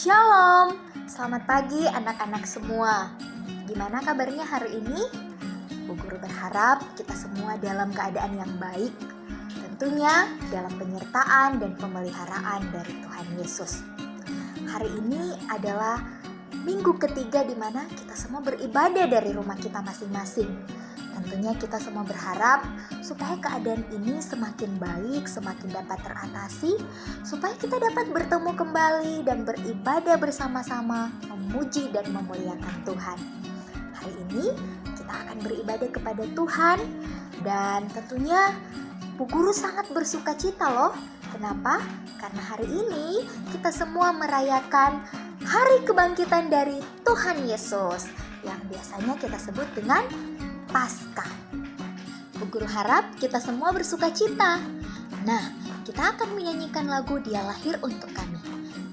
Shalom, selamat pagi anak-anak semua. Gimana kabarnya hari ini? Bu Guru berharap kita semua dalam keadaan yang baik, tentunya dalam penyertaan dan pemeliharaan dari Tuhan Yesus. Hari ini adalah minggu ketiga di mana kita semua beribadah dari rumah kita masing-masing. Tentunya kita semua berharap supaya keadaan ini semakin baik, semakin dapat teratasi, supaya kita dapat bertemu kembali dan beribadah bersama-sama, memuji dan memuliakan Tuhan. Hari ini kita akan beribadah kepada Tuhan dan tentunya Bu Guru sangat bersuka cita loh. Kenapa? Karena hari ini kita semua merayakan Hari Kebangkitan dari Tuhan Yesus yang biasanya kita sebut dengan Paskah. Bu Guru harap kita semua bersuka cita. Nah, kita akan menyanyikan lagu Dia Lahir Untuk Kami.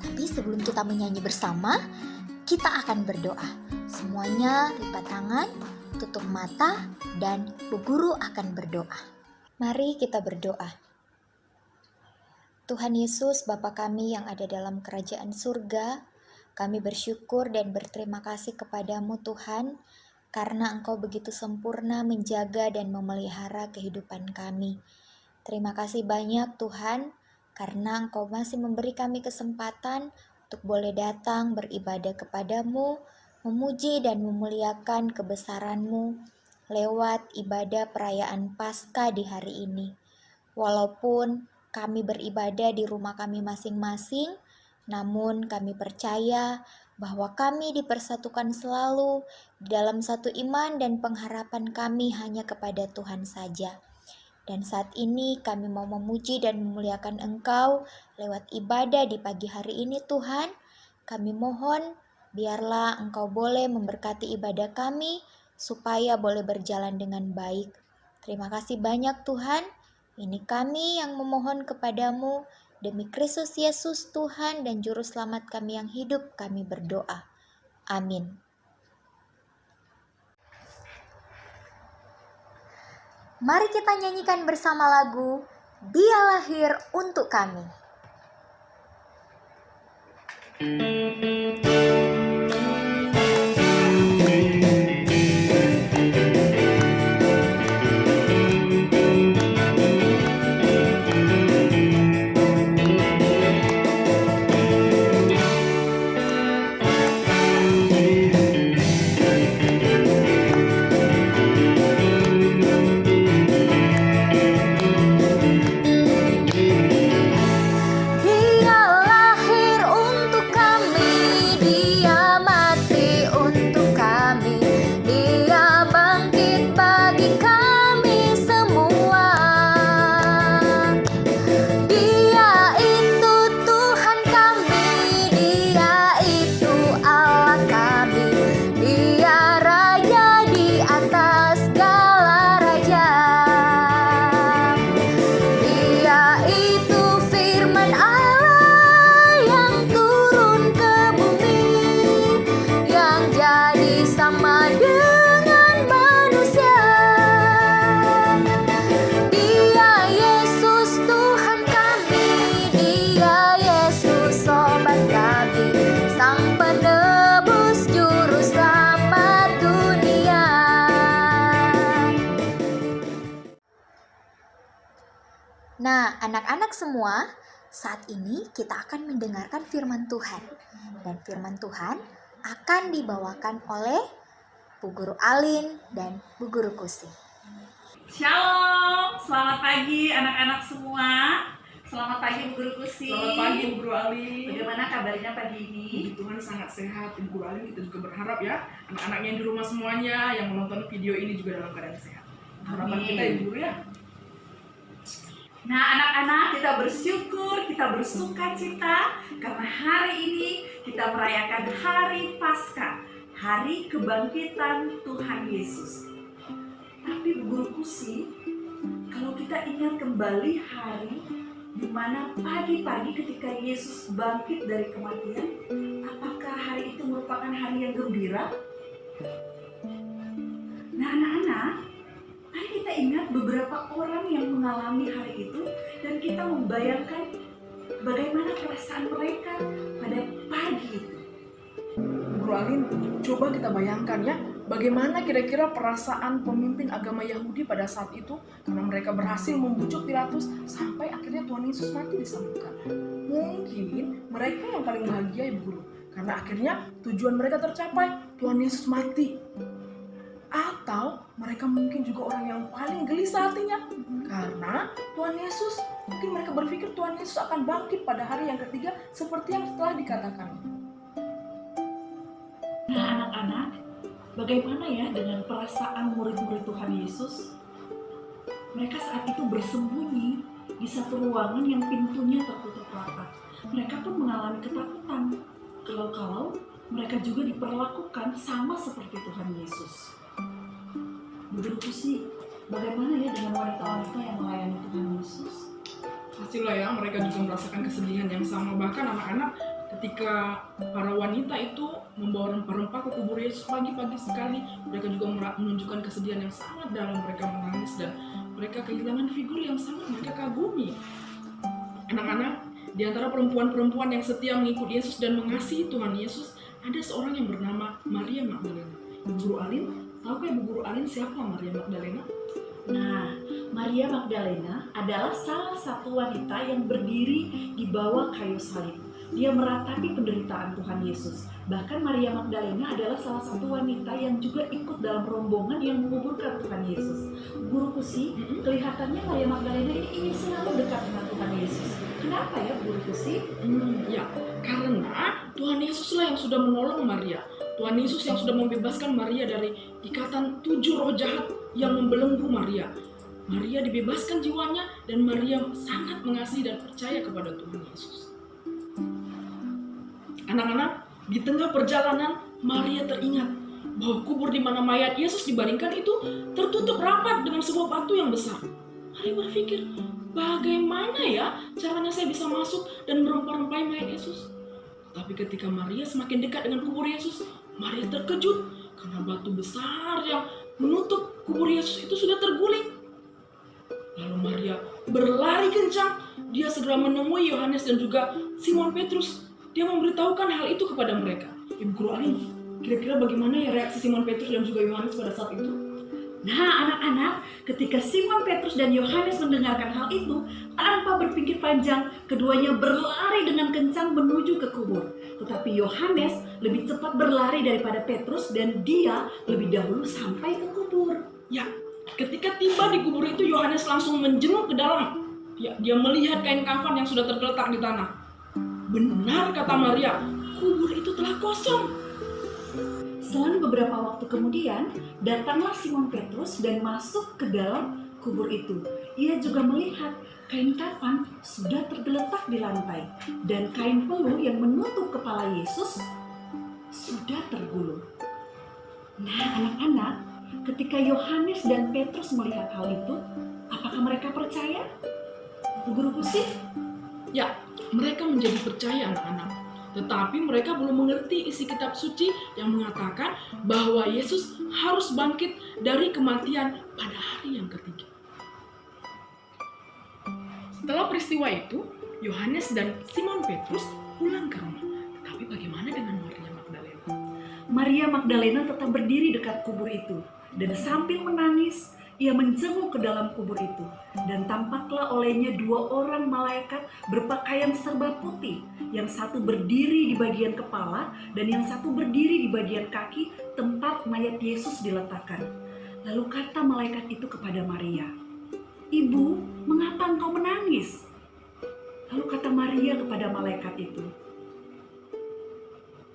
Tapi sebelum kita menyanyi bersama, kita akan berdoa. Semuanya lipat tangan, tutup mata, dan Bu Guru akan berdoa. Mari kita berdoa. Tuhan Yesus, Bapa kami yang ada dalam kerajaan surga, kami bersyukur dan berterima kasih kepadamu Tuhan, karena Engkau begitu sempurna menjaga dan memelihara kehidupan kami. Terima kasih banyak Tuhan, karena Engkau masih memberi kami kesempatan untuk boleh datang beribadah kepadamu, memuji dan memuliakan kebesaran-Mu lewat ibadah perayaan Paskah di hari ini. Walaupun kami beribadah di rumah kami masing-masing, namun kami percaya bahwa kami dipersatukan selalu dalam satu iman dan pengharapan kami hanya kepada Tuhan saja. Dan saat ini kami mau memuji dan memuliakan Engkau lewat ibadah di pagi hari ini Tuhan. Kami mohon biarlah Engkau boleh memberkati ibadah kami supaya boleh berjalan dengan baik. Terima kasih banyak Tuhan. Ini kami yang memohon kepadamu. Demi Kristus Yesus Tuhan dan Juru Selamat kami yang hidup, kami berdoa. Amin. Mari kita nyanyikan bersama lagu Dia Lahir Untuk Kami. Nah, anak-anak semua, saat ini kita akan mendengarkan firman Tuhan. Dan firman Tuhan akan dibawakan oleh Bu Guru Alin dan Bu Guru Kusi. Shalom, selamat pagi anak-anak semua. Selamat pagi Bu Guru Kusi. Selamat pagi Bu Guru Alin. Bagaimana kabarnya pagi ini? Puji Tuhan sangat sehat Ibu Guru Alin. Kita juga berharap ya anak-anaknya di rumah semuanya yang menonton video ini juga dalam keadaan sehat. Harapan kita Ibu Guru ya. Nah anak-anak, kita bersyukur, kita bersuka cita karena hari ini kita merayakan Hari Paskah, Hari Kebangkitan Tuhan Yesus. Tapi Bu Guru Kusi, kalau kita ingat kembali hari di mana pagi-pagi ketika Yesus bangkit dari kematian, apakah hari itu merupakan hari yang gembira? Nah anak-anak, mari kita ingat beberapa orang yang mengalami hari itu dan kita membayangkan bagaimana perasaan mereka pada pagi itu. Guru Alin, coba kita bayangkan ya, bagaimana kira-kira perasaan pemimpin agama Yahudi pada saat itu karena mereka berhasil membujuk Pilatus sampai akhirnya Tuhan Yesus mati disalibkan. Mungkin mereka yang paling bahagia Ibu Guru, karena akhirnya tujuan mereka tercapai, Tuhan Yesus mati. Atau mereka mungkin juga orang yang paling gelisah hatinya karena Tuhan Yesus, mungkin mereka berpikir Tuhan Yesus akan bangkit pada hari yang ketiga seperti yang telah dikatakan. Nah anak-anak, bagaimana ya dengan perasaan murid-murid Tuhan Yesus? Mereka saat itu bersembunyi di satu ruangan yang pintunya tertutup rapat. Mereka pun mengalami ketakutan kalau mereka juga diperlakukan sama seperti Tuhan Yesus. Menurutku sih, bagaimana ya dengan wanita-wanita yang melayani Tuhan Yesus? Pastilah ya, mereka juga merasakan kesedihan yang sama. Bahkan anak-anak ketika para wanita itu membawa rempah-rempah ke kubur Yesus pagi-pagi sekali, mereka juga menunjukkan kesedihan yang sangat dalam. Mereka menangis dan mereka kehilangan figur yang sangat mereka kagumi. Anak-anak, di antara perempuan-perempuan yang setia mengikuti Yesus dan mengasihi Tuhan Yesus, ada seorang yang bernama Maria Magdalena. Ibu Guru Alin, tahukah Ibu Guru Alin siapa Maria Magdalena? Nah, Maria Magdalena adalah salah satu wanita yang berdiri di bawah kayu salib. Dia meratapi penderitaan Tuhan Yesus. Bahkan Maria Magdalena adalah salah satu wanita yang juga ikut dalam rombongan yang menguburkan Tuhan Yesus. Guruku sih, kelihatannya Maria Magdalena ini ingin selalu dekat dengan Tuhan Yesus. Kenapa ya guruku sih? Ya, karena Tuhan Yesuslah yang sudah menolong Maria. Tuhan Yesus yang sudah membebaskan Maria dari ikatan 7 roh jahat yang membelenggu Maria. Maria dibebaskan jiwanya dan Maria sangat mengasihi dan percaya kepada Tuhan Yesus. Anak-anak, di tengah perjalanan Maria teringat bahwa kubur di mana mayat Yesus dibaringkan itu tertutup rapat dengan sebuah batu yang besar. Maria berpikir, bagaimana ya caranya saya bisa masuk dan merempah-rempahi mayat Yesus? Tapi ketika Maria semakin dekat dengan kubur Yesus, Maria terkejut karena batu besar yang menutup kubur Yesus itu sudah terguling. Lalu Maria berlari kencang, dia segera menemui Yohanes dan juga Simon Petrus. Dia memberitahukan hal itu kepada mereka. Ibu Guru Alin, kira-kira bagaimana ya reaksi Simon Petrus dan juga Yohanes pada saat itu? Nah anak-anak, ketika Simon Petrus dan Yohanes mendengarkan hal itu, tanpa berpikir panjang, keduanya berlari dengan kencang menuju ke kubur. Tetapi Yohanes lebih cepat berlari daripada Petrus dan dia lebih dahulu sampai ke kubur. Ya, ketika tiba di kubur itu, Yohanes langsung menjenguk ke dalam. Ya, dia melihat kain kafan yang sudah tergeletak di tanah. Benar kata Maria, kubur itu telah kosong. Selang beberapa waktu kemudian, datanglah Simon Petrus dan masuk ke dalam kubur itu. Ia juga melihat kain kafan sudah tergeletak di lantai dan kain peluh yang menutup kepala Yesus sudah tergulung. Nah anak-anak, ketika Yohanes dan Petrus melihat hal itu, apakah mereka percaya? Guruku sih? Ya, mereka menjadi percaya anak-anak. Tetapi mereka belum mengerti isi kitab suci yang mengatakan bahwa Yesus harus bangkit dari kematian pada hari yang ketiga. Setelah peristiwa itu, Yohanes dan Simon Petrus pulang ke rumah. Tetapi bagaimana dengan Maria Magdalena? Maria Magdalena tetap berdiri dekat kubur itu dan sambil menangis, ia menjenguk ke dalam kubur itu, dan tampaklah olehnya 2 orang malaikat berpakaian serba putih, yang satu berdiri di bagian kepala dan yang satu berdiri di bagian kaki tempat mayat Yesus diletakkan. Lalu kata malaikat itu kepada Maria, "Ibu, mengapa engkau menangis?" Lalu kata Maria kepada malaikat itu,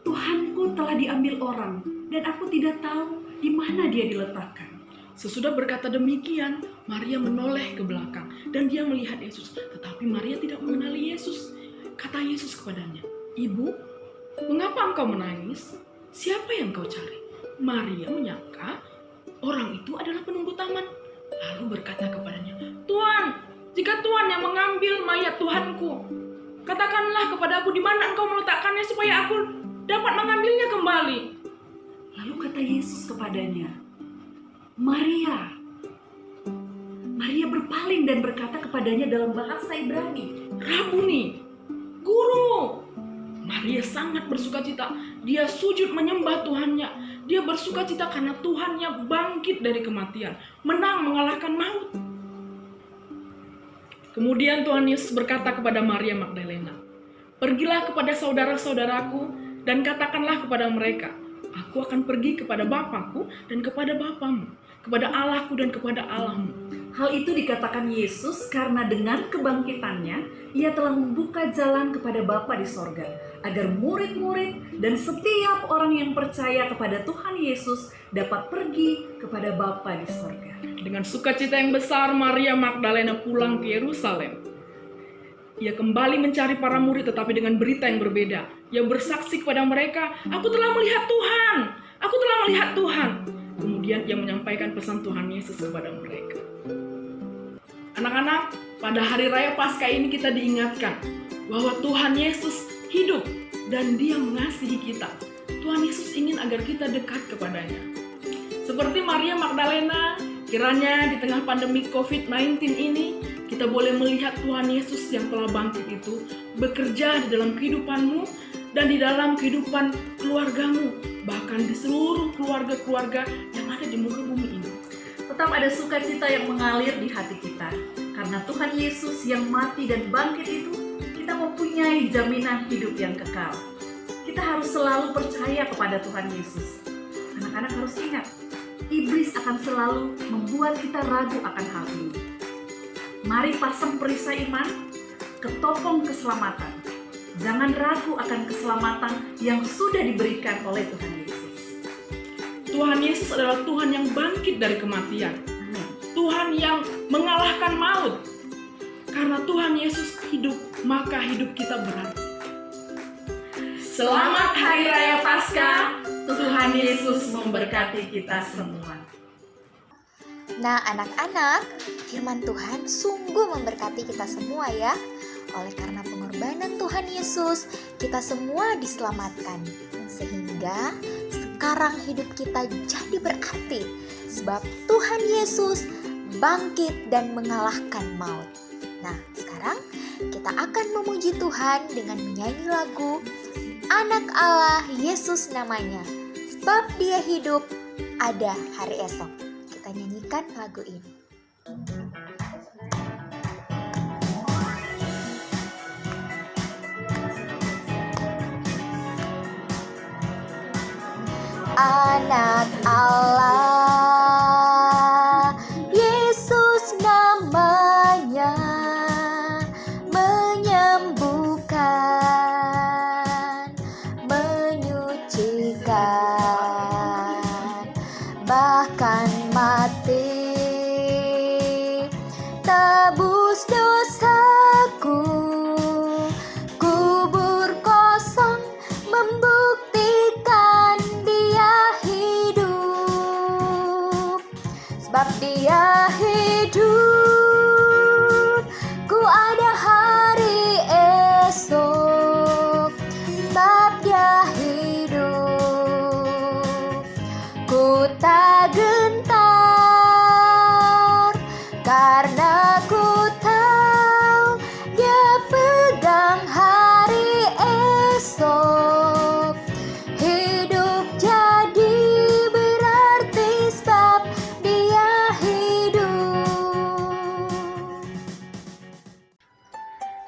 "Tuhanku telah diambil orang dan aku tidak tahu di mana dia diletakkan." Sesudah berkata demikian, Maria menoleh ke belakang dan dia melihat Yesus. Tetapi Maria tidak mengenali Yesus. Kata Yesus kepadanya, "Ibu, mengapa engkau menangis? Siapa yang kau cari?" Maria menyangka orang itu adalah penunggu taman. Lalu berkata kepadanya, "Tuan, jika Tuan yang mengambil mayat Tuhanku, katakanlah kepadaku di mana engkau meletakkannya supaya aku dapat mengambilnya kembali." Lalu kata Yesus kepadanya, "Maria." Maria berpaling dan berkata kepadanya dalam bahasa Ibrani, "Rabuni." Guru. Maria sangat bersukacita. Dia sujud menyembah Tuhannya. Dia bersukacita karena Tuhannya bangkit dari kematian, menang mengalahkan maut. Kemudian Tuhan Yesus berkata kepada Maria Magdalena, "Pergilah kepada saudara-saudaraku dan katakanlah kepada mereka, aku akan pergi kepada Bapakku dan kepada Bapamu, kepada Allahku dan kepada Allahmu." Hal itu dikatakan Yesus karena dengan kebangkitannya, ia telah membuka jalan kepada Bapa di sorga, agar murid-murid dan setiap orang yang percaya kepada Tuhan Yesus dapat pergi kepada Bapa di sorga. Dengan sukacita yang besar, Maria Magdalena pulang ke Yerusalem. Ia kembali mencari para murid tetapi dengan berita yang berbeda. Ia bersaksi kepada mereka, "Aku telah melihat Tuhan! Aku telah melihat Tuhan!" Kemudian ia menyampaikan pesan Tuhan Yesus kepada mereka. Anak-anak, pada hari raya Paskah ini kita diingatkan bahwa Tuhan Yesus hidup dan Dia mengasihi kita. Tuhan Yesus ingin agar kita dekat kepadanya. Seperti Maria Magdalena, kiranya di tengah pandemi COVID-19 ini, kita boleh melihat Tuhan Yesus yang telah bangkit itu bekerja di dalam kehidupanmu dan di dalam kehidupan keluargamu, bahkan di seluruh keluarga-keluarga yang ada di muka bumi ini. Tetap ada sukacita yang mengalir di hati kita. Karena Tuhan Yesus yang mati dan bangkit itu, kita mempunyai jaminan hidup yang kekal. Kita harus selalu percaya kepada Tuhan Yesus. Anak-anak harus ingat, iblis akan selalu membuat kita ragu akan hal ini. Mari pasang perisai iman, ketopong keselamatan. Jangan ragu akan keselamatan yang sudah diberikan oleh Tuhan Yesus. Tuhan Yesus adalah Tuhan yang bangkit dari kematian. Tuhan yang mengalahkan maut. Karena Tuhan Yesus hidup, maka hidup kita berarti. Selamat Hari Raya Paskah. Tuhan Yesus memberkati kita semua. Nah, anak-anak, firman Tuhan sungguh memberkati kita semua ya. Oleh karena pengorbanan Tuhan Yesus, kita semua diselamatkan. Sehingga sekarang hidup kita jadi berarti. Sebab Tuhan Yesus bangkit dan mengalahkan maut. Nah, sekarang kita akan memuji Tuhan dengan menyanyi lagu Anak Allah Yesus namanya. Sebab Dia hidup, ada hari esok. Kita nyanyikan lagu ini. Anak Allah Yesus namanya, menyembuhkan, menyucikan, bahkan mati tebus dosaku. Kubur kosong membuktikan Dia hidup. Sebab Dia hidup, ku ada hari esok. Sebab Dia hidup, ku tak gentar. Karena ku tahu Dia pegang hari esok. Hidup jadi berarti sebab Dia hidup.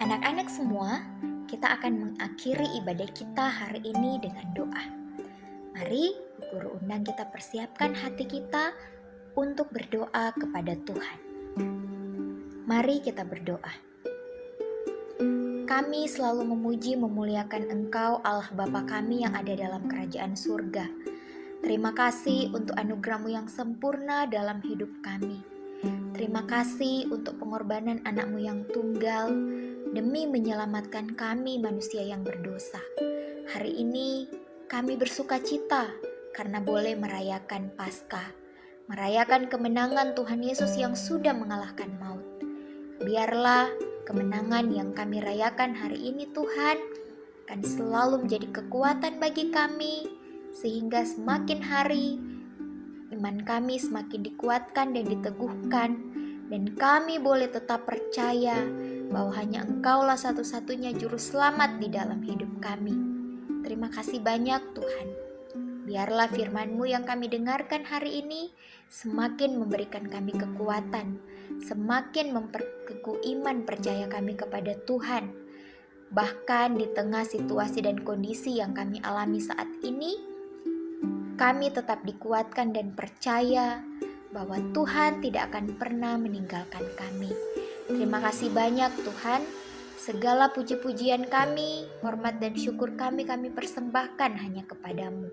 Anak-anak semua, kita akan mengakhiri ibadah kita hari ini dengan doa. Mari guru undang kita persiapkan hati kita untuk berdoa kepada Tuhan. Mari kita berdoa. Kami selalu memuji memuliakan Engkau Allah Bapa kami yang ada dalam kerajaan surga. Terima kasih untuk anugerah-Mu yang sempurna dalam hidup kami. Terima kasih untuk pengorbanan anak-Mu yang tunggal demi menyelamatkan kami manusia yang berdosa. Hari ini kami bersukacita karena boleh merayakan Paskah, merayakan kemenangan Tuhan Yesus yang sudah mengalahkan maut. Biarlah kemenangan yang kami rayakan hari ini Tuhan akan selalu menjadi kekuatan bagi kami, sehingga semakin hari iman kami semakin dikuatkan dan diteguhkan, dan kami boleh tetap percaya bahwa hanya Engkaulah satu-satunya juru selamat di dalam hidup kami. Terima kasih banyak Tuhan. Biarlah firman-Mu yang kami dengarkan hari ini semakin memberikan kami kekuatan, semakin memperteguh iman percaya kami kepada Tuhan. Bahkan di tengah situasi dan kondisi yang kami alami saat ini, kami tetap dikuatkan dan percaya bahwa Tuhan tidak akan pernah meninggalkan kami. Terima kasih banyak Tuhan. Segala puji-pujian kami, hormat dan syukur kami persembahkan hanya kepadamu.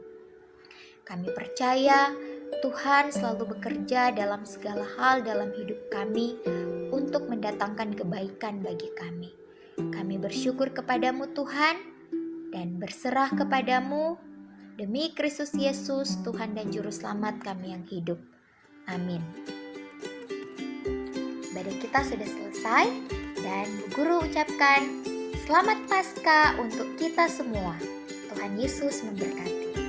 Kami percaya Tuhan selalu bekerja dalam segala hal dalam hidup kami untuk mendatangkan kebaikan bagi kami. Kami bersyukur kepadamu Tuhan dan berserah kepadamu demi Kristus Yesus Tuhan dan Juru Selamat kami yang hidup. Amin. Ibadah kita sudah selesai dan Bu Guru ucapkan Selamat Paskah untuk kita semua. Tuhan Yesus memberkati.